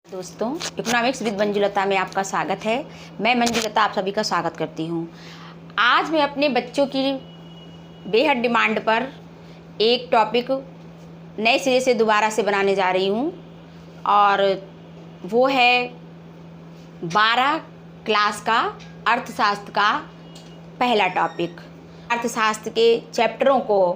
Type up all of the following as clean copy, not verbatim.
दोस्तों, economics with Manjulata में आपका स्वागत है। मैं मंजुलता आप सभी का स्वागत करती हूँ। आज मैं अपने बच्चों की बेहद डिमांड पर एक टॉपिक नए सिरे से दोबारा से बनाने जा रही हूँ और वो है 12 क्लास का अर्थशास्त्र का पहला टॉपिक। अर्थशास्त्र के चैप्टरों को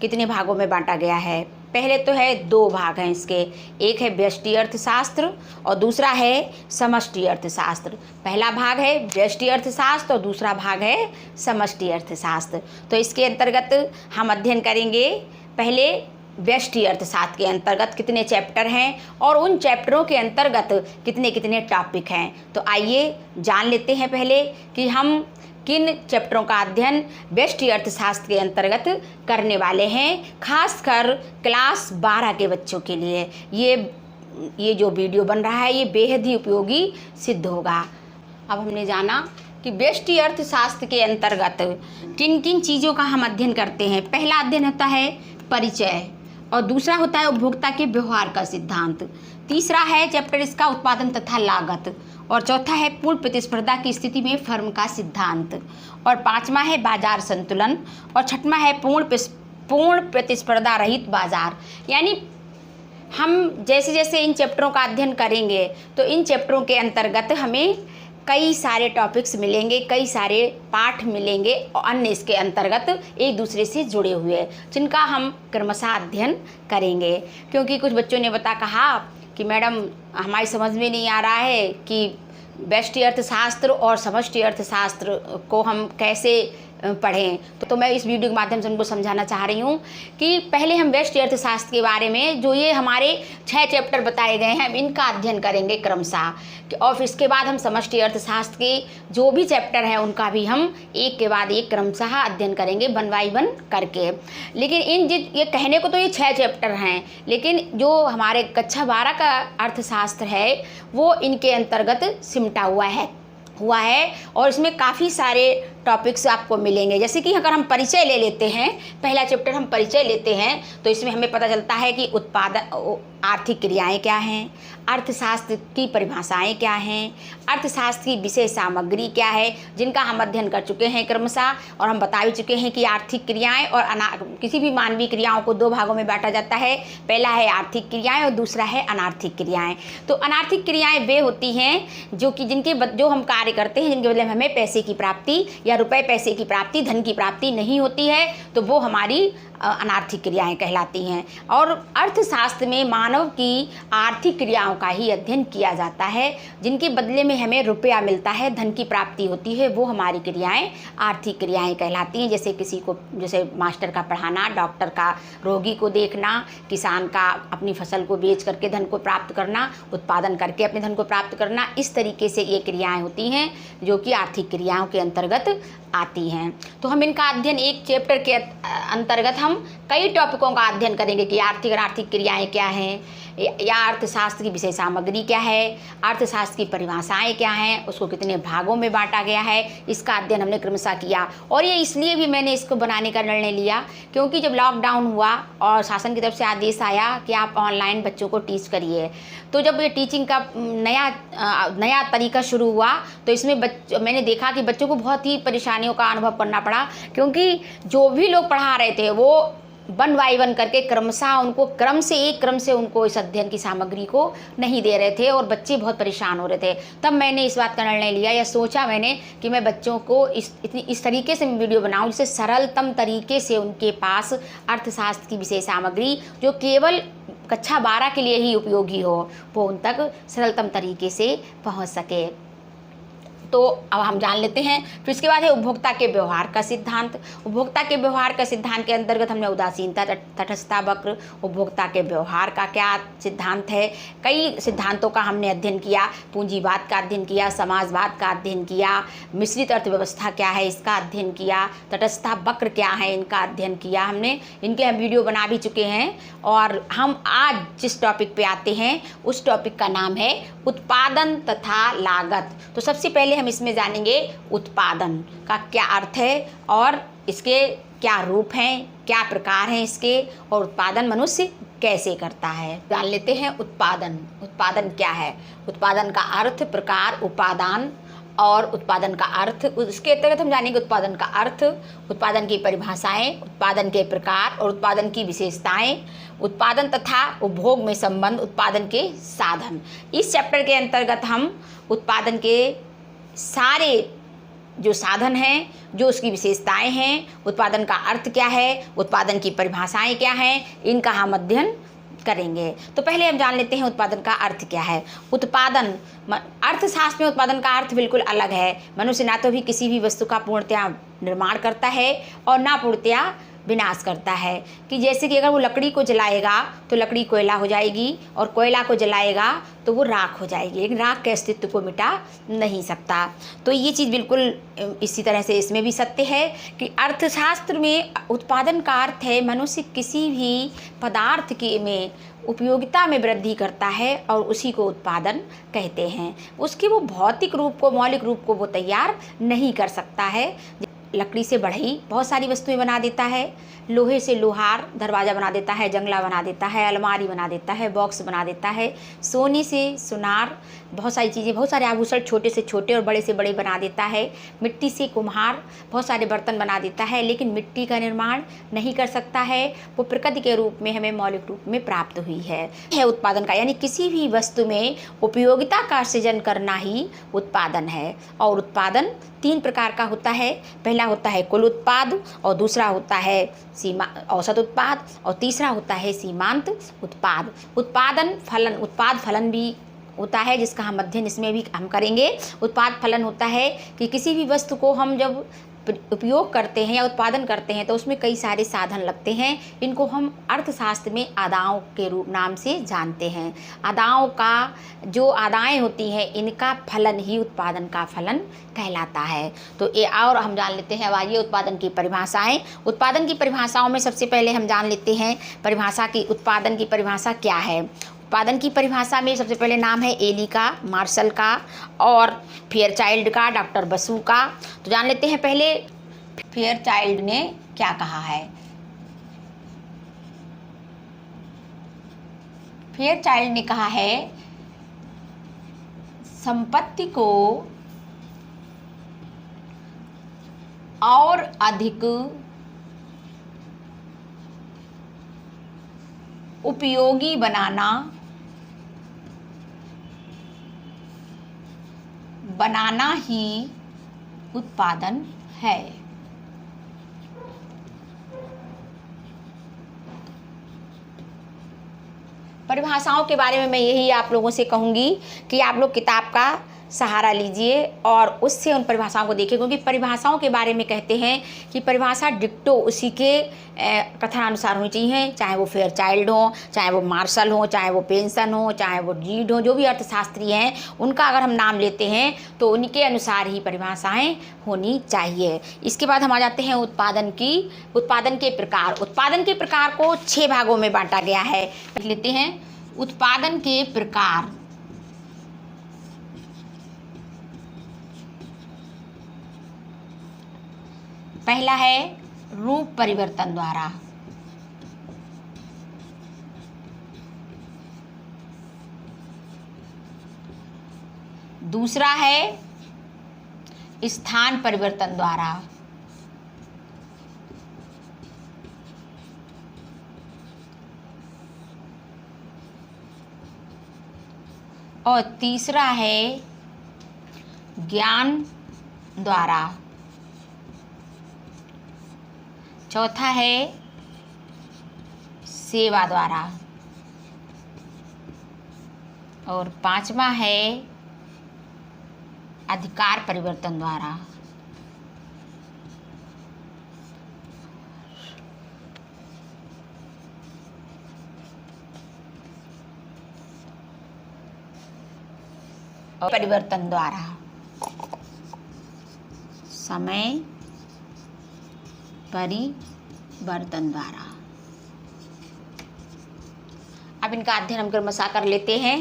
कितने भागों में बांटा गया है? पहले तो है 2 भाग हैं इसके, एक है व्यष्टि अर्थशास्त्र और दूसरा है समष्टि अर्थशास्त्र। पहला भाग है व्यष्टि अर्थशास्त्र और दूसरा भाग है समष्टि अर्थशास्त्र। तो इसके अंतर्गत हम अध्ययन करेंगे पहले व्यष्टि अर्थशास्त्र के अंतर्गत कितने चैप्टर हैं और उन चैप्टरों के अंतर्गत कितने कितने टॉपिक हैं। तो आइए जान लेते हैं पहले कि हम किन चैप्टरों का अध्ययन व्यष्टि अर्थशास्त्र के अंतर्गत करने वाले हैं, खासकर क्लास 12 के बच्चों के लिए। ये जो वीडियो बन रहा है ये बेहद ही उपयोगी सिद्ध होगा। अब हमने जाना कि व्यष्टि अर्थशास्त्र के अंतर्गत किन किन चीज़ों का हम अध्ययन करते हैं। पहला अध्ययन होता है परिचय और दूसरा होता है उपभोक्ता के व्यवहार का सिद्धांत। तीसरा है चैप्टर इसका उत्पादन तथा लागत और चौथा है पूर्ण प्रतिस्पर्धा की स्थिति में फर्म का सिद्धांत और पांचवा है बाजार संतुलन और छठवां है पूर्ण प्रतिस्पर्धा रहित बाजार। यानी हम जैसे जैसे इन चैप्टरों का अध्ययन करेंगे तो इन चैप्टरों के अंतर्गत हमें कई सारे टॉपिक्स मिलेंगे, कई सारे पाठ मिलेंगे और अन्य इसके अंतर्गत एक दूसरे से जुड़े हुए जिनका हम क्रमशः अध्ययन करेंगे। क्योंकि कुछ बच्चों ने कहा कि मैडम हमारी समझ में नहीं आ रहा है कि व्यष्टि अर्थशास्त्र और समष्टि अर्थशास्त्र को हम कैसे पढ़ें। तो मैं इस वीडियो के माध्यम से उनको समझाना चाह रही हूँ कि पहले हम व्यष्टि अर्थशास्त्र के बारे में जो ये हमारे 6 चैप्टर बताए गए हैं हम इनका अध्ययन करेंगे क्रमशः और फिर इसके बाद हम समष्टि अर्थशास्त्र के जो भी चैप्टर हैं उनका भी हम एक के बाद एक क्रमशः अध्ययन करेंगे 1 बाय 1 करके। लेकिन ये कहने को तो ये 6 चैप्टर हैं, लेकिन जो हमारे कक्षा 12 का अर्थशास्त्र है वो इनके अंतर्गत सिमटा हुआ है और इसमें काफ़ी सारे टॉपिक्स आपको मिलेंगे। जैसे कि अगर हम परिचय ले लेते हैं, पहला चैप्टर हम परिचय लेते हैं तो इसमें हमें पता चलता है कि उत्पादन आर्थिक क्रियाएं क्या हैं, अर्थशास्त्र की परिभाषाएं क्या हैं, अर्थशास्त्र की विषय सामग्री क्या है जिनका हम अध्ययन कर चुके हैं क्रमशः और हम बता भी चुके हैं कि आर्थिक क्रियाएं और किसी भी मानवीय क्रियाओं को 2 भागों में बांटा जाता है। पहला है आर्थिक क्रियाएं और दूसरा है अनार्थिक क्रियाएं। तो अनार्थिक क्रियाएं वे होती हैं जो हम कार्य करते हैं जिनके बदले में हमें पैसे की प्राप्ति या रुपए पैसे की प्राप्ति, धन की प्राप्ति नहीं होती है, तो वो हमारी अनार्थिक क्रियाएं कहलाती हैं। और अर्थशास्त्र में मानव की आर्थिक क्रियाओं का ही अध्ययन किया जाता है, जिनके बदले में हमें रुपया मिलता है, धन की प्राप्ति होती है, वो हमारी क्रियाएं आर्थिक क्रियाएं कहलाती हैं। जैसे मास्टर का पढ़ाना, डॉक्टर का रोगी को देखना, किसान का अपनी फसल को बेच करके धन को प्राप्त करना, उत्पादन करके अपने धन को प्राप्त करना, इस तरीके से ये क्रियाएं होती हैं जो कि आर्थिक क्रियाओं के अंतर्गत आती हैं। तो हम इनका अध्ययन एक चैप्टर के अंतर्गत हम कई टॉपिकों का अध्ययन करेंगे कि आर्थिक और आर्थिक क्रियाएं क्या हैं या अर्थशास्त्र की विषय सामग्री क्या है, अर्थशास्त्र की परिभाषाएं क्या हैं, उसको कितने भागों में बांटा गया है, इसका अध्ययन हमने क्रमशः किया। और ये इसलिए भी मैंने इसको बनाने का निर्णय लिया क्योंकि जब लॉकडाउन हुआ और शासन की तरफ से आदेश आया कि आप ऑनलाइन बच्चों को टीच करिए, तो जब ये टीचिंग का नया तरीका शुरू हुआ तो इसमें मैंने देखा कि बच्चों को बहुत ही परेशानियों का अनुभव करना पड़ा, क्योंकि जो भी लोग पढ़ा रहे थे वो 1 बाय 1 करके क्रमशः उनको क्रम से उनको इस अध्ययन की सामग्री को नहीं दे रहे थे और बच्चे बहुत परेशान हो रहे थे। तब मैंने इस बात का निर्णय लिया या सोचा मैंने कि मैं बच्चों को इस तरीके से वीडियो बनाऊं जिससे सरलतम तरीके से उनके पास अर्थशास्त्र की विषय सामग्री जो केवल कक्षा 12 के लिए ही उपयोगी हो वो उन तक सरलतम तरीके से पहुँच सके। तो अब हम जान लेते हैं। फिर इसके बाद है उपभोक्ता के व्यवहार का सिद्धांत। उपभोक्ता के व्यवहार का सिद्धांत के अंतर्गत हमने उदासीनता, तटस्थता वक्र, उपभोक्ता के व्यवहार का क्या सिद्धांत है, कई सिद्धांतों का हमने अध्ययन किया। पूंजीवाद का अध्ययन किया, समाजवाद का अध्ययन किया, मिश्रित अर्थव्यवस्था क्या है इसका अध्ययन किया, तटस्थता वक्र क्या है इनका अध्ययन किया। हमने इनके हम वीडियो बना भी चुके हैं और हम आज जिस टॉपिक पे आते हैं उस टॉपिक का नाम है उत्पादन तथा लागत। तो सबसे पहले हम इसमें जानेंगे उत्पादन का क्या अर्थ है और इसके क्या रूप हैं, क्या प्रकार हैं इसके, और उत्पादन मनुष्य कैसे करता है। जान लेते हैं उत्पादन। उत्पादन क्या है? उत्पादन का अर्थ, प्रकार, उपादान और उत्पादन का अर्थ। उसके अंतर्गत हम जानेंगे उत्पादन का अर्थ, उत्पादन की परिभाषाएं, उत्पादन के प्रकार और उत्पादन की विशेषताएं, उत्पादन तथा उपभोग में संबंध, उत्पादन के साधन। इस चैप्टर के अंतर्गत हम उत्पादन के सारे जो साधन हैं, जो उसकी विशेषताएं हैं, उत्पादन का अर्थ क्या है, उत्पादन की परिभाषाएं क्या हैं, इनका हम अध्ययन करेंगे। तो पहले हम जान लेते हैं उत्पादन का अर्थ क्या है। उत्पादन, अर्थशास्त्र में उत्पादन का अर्थ बिल्कुल अलग है। मनुष्य ना तो भी किसी भी वस्तु का पूर्णतया निर्माण करता है और ना पूर्णतया विनाश करता है। कि जैसे कि अगर वो लकड़ी को जलाएगा तो लकड़ी कोयला हो जाएगी और कोयला को जलाएगा तो वो राख हो जाएगी, लेकिन राख के अस्तित्व को मिटा नहीं सकता। तो ये चीज़ बिल्कुल इसी तरह से इसमें भी सत्य है कि अर्थशास्त्र में उत्पादन का अर्थ है मनुष्य किसी भी पदार्थ के में उपयोगिता में वृद्धि करता है और उसी को उत्पादन कहते हैं। उसके वो भौतिक रूप को, मौलिक रूप को वो तैयार नहीं कर सकता है। लकड़ी से बढ़ई बहुत सारी वस्तुएं बना देता है, लोहे से लोहार दरवाज़ा बना देता है, जंगला बना देता है, अलमारी बना देता है, बॉक्स बना देता है, सोने से सुनार, बहुत सारी चीज़ें, बहुत सारे आभूषण छोटे से छोटे और बड़े से बड़े बना देता है। मिट्टी से कुम्हार बहुत सारे बर्तन बना देता है, लेकिन मिट्टी का निर्माण नहीं कर सकता है। वो प्रकृति के रूप में हमें मौलिक रूप में प्राप्त हुई है उत्पादन का, यानी किसी भी वस्तु में उपयोगिता का सृजन करना ही उत्पादन है। और उत्पादन 3 प्रकार का होता है। पहला होता है कुल उत्पाद, और दूसरा होता है औसत उत्पाद, और तीसरा होता है सीमांत उत्पाद। उत्पादन फलन, उत्पाद फलन भी होता है जिसका हम अध्ययन इसमें भी हम करेंगे। उत्पाद फलन होता है कि किसी भी वस्तु को हम जब उपयोग करते हैं या उत्पादन करते हैं तो उसमें कई सारे साधन लगते हैं। इनको हम अर्थशास्त्र में आदाओं के रूप नाम से जानते हैं। आदाओं का जो आदाएं होती हैं इनका फलन ही उत्पादन का फलन कहलाता है। तो ये और हम जान लेते हैं। अब आइए उत्पादन की परिभाषाएं। उत्पादन की परिभाषाओं में सबसे पहले हम जान लेते हैं परिभाषा की, उत्पादन की परिभाषा क्या है। उत्पादन की परिभाषा में सबसे पहले नाम है एली का, मार्शल का और फेयरचाइल्ड का, डॉक्टर बसु का। तो जान लेते हैं पहले फेयरचाइल्ड ने क्या कहा है। फेयरचाइल्ड ने कहा है संपत्ति को और अधिक उपयोगी बनाना ही उत्पादन है। परिभाषाओं के बारे में मैं यही आप लोगों से कहूँगी कि आप लोग किताब का सहारा लीजिए और उससे उन परिभाषाओं को देखिए, क्योंकि परिभाषाओं के बारे में कहते हैं कि परिभाषा डिक्टो उसी के कथनानुसार होनी चाहिए, चाहे वो फेयरचाइल्ड हो, चाहे वो मार्शल हो, चाहे वो पेंसन हो, चाहे वो रीड हो, जो भी अर्थशास्त्री हैं उनका अगर हम नाम लेते हैं तो उनके अनुसार ही परिभाषाएं होनी चाहिए। इसके बाद हम आ जाते हैं उत्पादन के प्रकार। उत्पादन के प्रकार को 6 भागों में बांटा गया है। लेते हैं उत्पादन के प्रकार। पहला है रूप परिवर्तन द्वारा, दूसरा है स्थान परिवर्तन द्वारा, और तीसरा है ज्ञान द्वारा, चौथा है सेवा द्वारा, और 5वां है अधिकार परिवर्तन द्वारा। और परिवर्तन द्वारा, समय परिवर्तन द्वारा। अब इनका अध्ययन हम क्रमशः कर लेते हैं।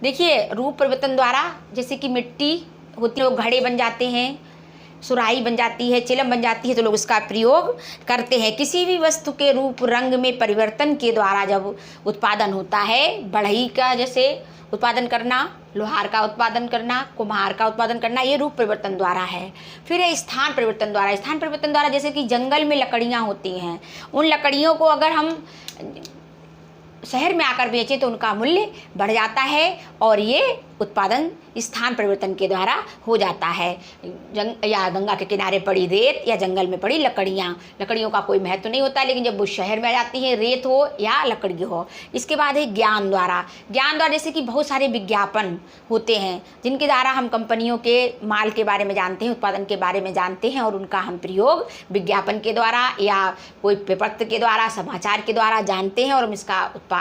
देखिए, रूप परिवर्तन द्वारा जैसे कि मिट्टी होती है वो घड़े बन जाते हैं, सुराही बन जाती है, चिलम बन जाती है, तो लोग इसका प्रयोग करते हैं। किसी भी वस्तु के रूप रंग में परिवर्तन के द्वारा जब उत्पादन होता है, बढ़ई का जैसे उत्पादन करना, लोहार का उत्पादन करना, कुम्हार का उत्पादन करना, ये रूप परिवर्तन द्वारा है। फिर है स्थान परिवर्तन द्वारा। स्थान परिवर्तन द्वारा जैसे कि जंगल में लकड़ियाँ होती हैं, उन लकड़ियों को अगर हम शहर में आकर बेचें तो उनका मूल्य बढ़ जाता है और ये उत्पादन स्थान परिवर्तन के द्वारा हो जाता है। या गंगा के किनारे पड़ी रेत या जंगल में पड़ी लकड़ियों का कोई महत्व नहीं होता, लेकिन जब वो शहर में आ जाती है, रेत हो या लकड़ी हो। इसके बाद है ज्ञान द्वारा। ज्ञान द्वारा जैसे कि बहुत सारे विज्ञापन होते हैं जिनके द्वारा हम कंपनियों के माल के बारे में जानते हैं, उत्पादन के बारे में जानते हैं और उनका हम प्रयोग विज्ञापन के द्वारा या कोई पेपर के द्वारा, समाचार के द्वारा जानते हैं और हम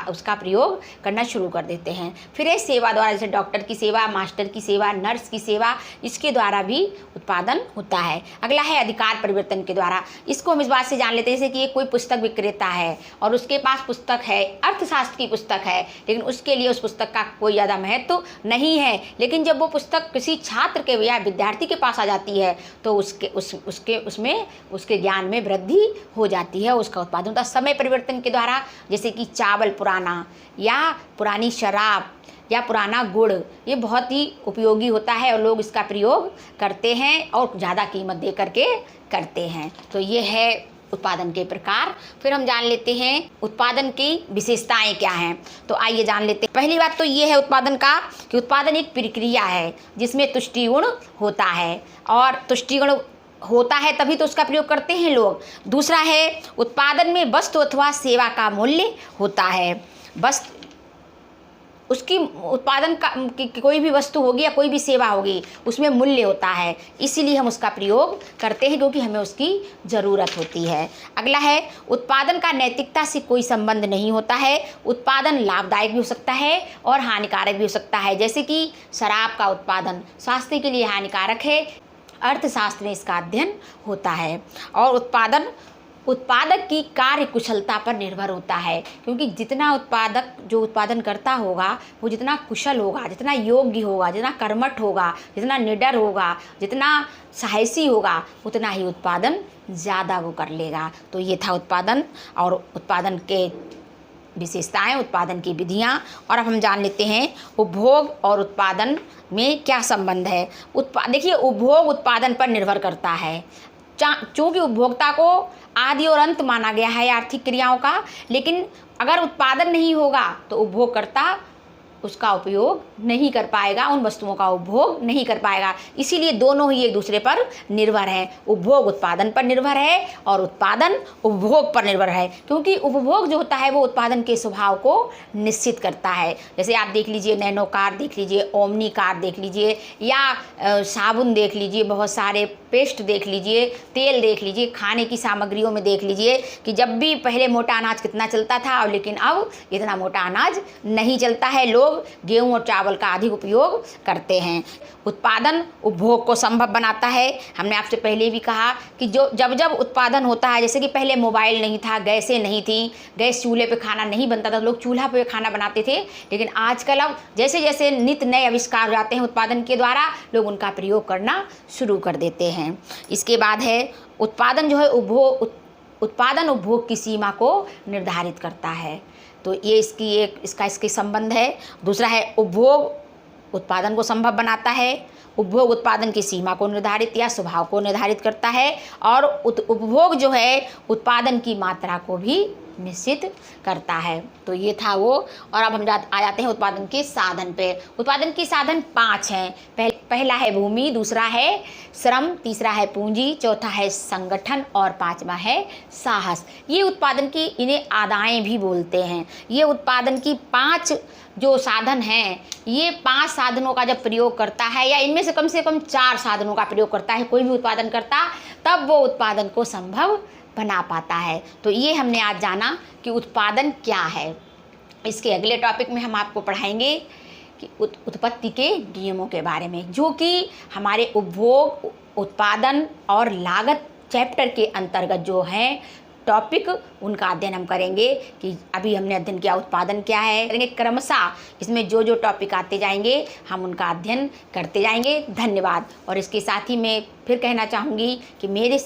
उसका प्रयोग करना शुरू कर देते हैं। फिर है सेवा द्वारा, जैसे डॉक्टर की सेवा, मास्टर की सेवा, नर्स की सेवा, इसके द्वारा भी उत्पादन होता है। अगला है अधिकार परिवर्तन के द्वारा। इसको हम इस बात से जान लेते हैं जैसे कि कोई पुस्तक विक्रेता है और उसके पास पुस्तक है, अर्थशास्त्र की पुस्तक है, लेकिन उसके लिए उस पुस्तक का कोई ज़्यादा महत्व नहीं है, लेकिन जब वो पुस्तक किसी छात्र के या विद्यार्थी के पास आ जाती है तो उसके ज्ञान में वृद्धि हो जाती है, उसका उत्पादन होता है। समय परिवर्तन के द्वारा जैसे कि चावल पुराना या पुरानी शराब या पुराना गुड़, ये बहुत ही उपयोगी होता है और लोग इसका प्रयोग करते हैं और ज़्यादा कीमत दे करके करते हैं। तो ये है उत्पादन के प्रकार। फिर हम जान लेते हैं उत्पादन की विशेषताएं क्या हैं। तो आइए जान लेते हैं। पहली बात तो ये है उत्पादन का कि उत्पादन एक प्रक्रिया है जिसमें तुष्टि गुण होता है और तुष्टि गुण होता है तभी तो उसका प्रयोग करते हैं लोग। दूसरा है उत्पादन में वस्तु अथवा सेवा का मूल्य होता है। वस्तु उसकी उत्पादन का कोई भी वस्तु होगी या कोई भी सेवा होगी उसमें मूल्य होता है, इसीलिए हम उसका प्रयोग करते हैं क्योंकि हमें उसकी ज़रूरत होती है। अगला है उत्पादन का नैतिकता से कोई संबंध नहीं होता है। उत्पादन लाभदायक भी हो सकता है और हानिकारक भी हो सकता है। जैसे कि शराब का उत्पादन स्वास्थ्य के लिए हानिकारक है, अर्थशास्त्र में इसका अध्ययन होता है। और उत्पादक की कार्य कुशलता पर निर्भर होता है, क्योंकि जितना उत्पादक जो उत्पादन करता होगा वो जितना कुशल होगा, जितना योग्य होगा, जितना कर्मठ होगा, जितना निडर होगा, जितना साहसी होगा, उतना ही उत्पादन ज़्यादा वो कर लेगा। तो ये था उत्पादन और उत्पादन के विशेषताएं, उत्पादन की विधियां। और अब हम जान लेते हैं उपभोग और उत्पादन में क्या संबंध है। देखिए, उपभोग उत्पादन पर निर्भर करता है। चूँकि उपभोक्ता को आदि और अंत माना गया है आर्थिक क्रियाओं का, लेकिन अगर उत्पादन नहीं होगा तो उपभोगकर्ता उसका उपयोग नहीं कर पाएगा, उन वस्तुओं का उपभोग नहीं कर पाएगा। इसीलिए दोनों ही एक दूसरे पर निर्भर हैं। उपभोग उत्पादन पर निर्भर है और उत्पादन उपभोग पर निर्भर है, क्योंकि उपभोग जो होता है वो उत्पादन के स्वभाव को निश्चित करता है। जैसे आप देख लीजिए, नैनो कार देख लीजिए, ओमनी कार देख लीजिए, या साबुन देख लीजिए, बहुत सारे पेस्ट देख लीजिए, तेल देख लीजिए, खाने की सामग्रियों में देख लीजिए कि जब भी पहले मोटा अनाज कितना चलता था और लेकिन अब इतना मोटा अनाज नहीं चलता है। लोग गेहूं और चावल का अधिक उपयोग करते हैं। उत्पादन उपभोग को संभव बनाता है। हमने आपसे पहले भी कहा कि जब उत्पादन होता है, जैसे कि पहले मोबाइल नहीं था, गैसें नहीं थी, गैस चूल्हे पे खाना नहीं बनता था, लोग चूल्हा पे खाना बनाते थे, लेकिन आजकल अब जैसे जैसे नित्य नए आविष्कार हो जाते हैं उत्पादन के द्वारा, लोग उनका प्रयोग करना शुरू कर देते हैं। इसके बाद है उत्पादन जो है उत्पादन उपभोग की सीमा को निर्धारित करता है। तो ये इसके संबंध है। दूसरा है उपभोग उत्पादन को संभव बनाता है। उपभोग उत्पादन की सीमा को निर्धारित या स्वभाव को निर्धारित करता है, और उपभोग जो है उत्पादन की मात्रा को भी निश्चित करता है। तो ये था वो। और अब हम आ जाते हैं उत्पादन के साधन पे। उत्पादन के साधन 5 हैं। पहला है भूमि, दूसरा है श्रम, तीसरा है पूंजी, चौथा है संगठन और 5वां है साहस। ये उत्पादन की, इन्हें आदाएं भी बोलते हैं। ये उत्पादन की 5 जो साधन हैं, ये 5 साधनों का जब प्रयोग करता है या इनमें से कम 4 साधनों का प्रयोग करता है कोई भी उत्पादन करता, तब वो उत्पादन को संभव बना पाता है। तो ये हमने आज जाना कि उत्पादन क्या है। इसके अगले टॉपिक में हम आपको पढ़ाएंगे कि उत्पत्ति के नियमों के बारे में, जो कि हमारे उपभोग, उत्पादन और लागत चैप्टर के अंतर्गत जो हैं टॉपिक उनका अध्ययन हम करेंगे कि अभी हमने अध्ययन किया उत्पादन क्या है, करेंगे क्रमशः इसमें जो जो टॉपिक आते जाएंगे हम उनका अध्ययन करते जाएंगे। धन्यवाद। और इसके साथ ही मैं फिर कहना चाहूँगी कि मेरे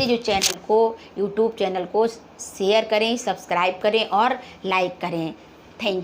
जो चैनल को यूट्यूब चैनल को शेयर करें, सब्सक्राइब करें और लाइक करें। Thank you.